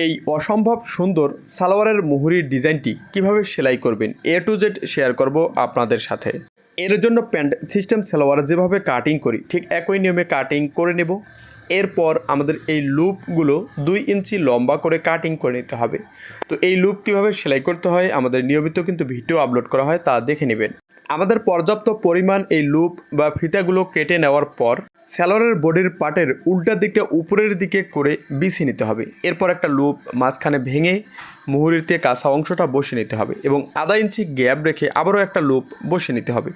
এই অসম্ভব সুন্দর সালোয়ারের মুহুরির ডিজাইনটি কিভাবে সেলাই করবেন A to Z শেয়ার করব আপনাদের সাথে। এর জন্য প্যান্ট সিস্টেম সালোয়ার যেভাবে কাটিং করি ঠিক একই নিয়মে কাটিং করে নেব। এরপর আমাদের এই লুপগুলো 2 ইঞ্চি লম্বা করে কাটিং করে নিতে হবে। তো এই লুপ কিভাবে সেলাই করতে হয় আমাদের নিয়মিত কিন্তু ভিডিও আপলোড করা হয়, তা দেখে নেবেন। আমাদের পর্যাপ্ত পরিমাণ এই লুপ বা ফিতাগুলো কেটে নেওয়ার পর সালোয়ারের বডির পার্টের উল্টা দিকটা উপরের দিকে করে বিছিয়ে নিতে হবে। এরপর একটা লুপ মাঝখানে ভেঙে মুহুরিতে কাঁচা অংশটা বসে নিতে হবে এবং আধা ইঞ্চি গ্যাপ রেখে আবারও একটা লুপ বসে নিতে হবে।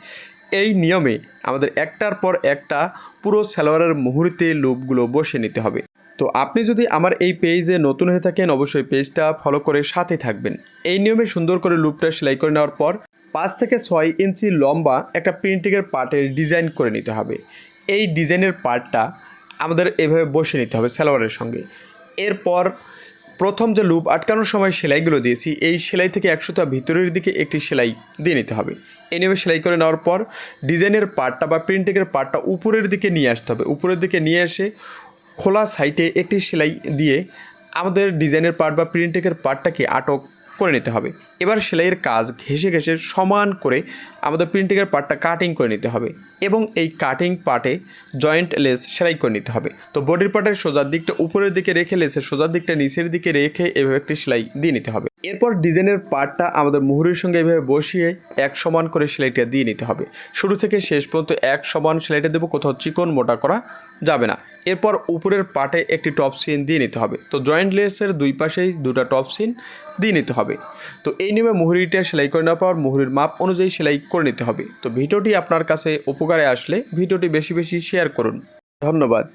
এই নিয়মে আমাদের একটার পর একটা পুরো সালোয়ারের মুহুরিতে লুপগুলো বসে নিতে হবে। তো আপনি যদি আমার এই পেজে নতুন হয়ে থাকেন অবশ্যই পেজটা ফলো করে সাথে থাকবেন। এই নিয়মে সুন্দর করে লুপটা সেলাই করে নেওয়ার পর 5 থেকে 6 ইঞ্চি লম্বা একটা প্রিন্টিংয়ের পার্টের ডিজাইন করে নিতে হবে। এই ডিজাইনের পার্টটা আমাদের এভাবে বসে নিতে হবে সালোয়ারের সঙ্গে। এরপর প্রথম যে লুপ আটকানোর সময় সেলাইগুলো দিয়েছি এই সেলাই থেকে 100টা ভিতরের দিকে একটি সেলাই দিয়ে নিতে হবে। এই নিয়মে সেলাই করে নেওয়ার পর ডিজাইনের পার্টটা বা প্রিন্টিংয়ের পার্টটা উপরের দিকে নিয়ে আসতে হবে। উপরের দিকে নিয়ে এসে খোলা সাইডে একটি সেলাই দিয়ে আমাদের ডিজাইনের পার্ট বা প্রিন্টিংয়ের পার্টটাকে আটক করে নিতে হবে। এবার সেলাইয়ের কাজ ঘেঁষে ঘেঁষে সমান করে আমাদের প্রিন্টিংয়ের পার্টটা কাটিং করে নিতে হবে এবং এই কাটিং পার্টে জয়েন্ট লেস সেলাই করে নিতে হবে। তো বডির পার্টের সোজার দিকটা উপরের দিকে রেখে লেসের সোজার দিকটা নিচের দিকে রেখে এভাবে একটি সেলাই দিয়ে নিতে হবে। এরপর ডিজাইনের পার্টটা আমাদের মুহুরির সঙ্গে এভাবে বসিয়ে এক সমান করে সেলাইটা দিয়ে নিতে হবে। শুরু থেকে শেষ পর্যন্ত এক সমান সেলাইটা দেবো, কোথাও চিকন মোটা করা যাবে না। এরপর উপরের পার্টে একটি টপ সিন দিয়ে নিতে হবে। তো জয়েন্ট লেসের দুই পাশেই দুটো টপ সিন দিয়ে নিতে হবে। তো এই নিয়মে মুহুরিটা সেলাই করে নেওয়ার পর মুহুরির মাপ অনুযায়ী সেলাই করে নিতে হবে। তো ভিডিওটি আপনার কাছে উপকারে আসলে ভিডিওটি বেশি বেশি শেয়ার করুন। ধন্যবাদ।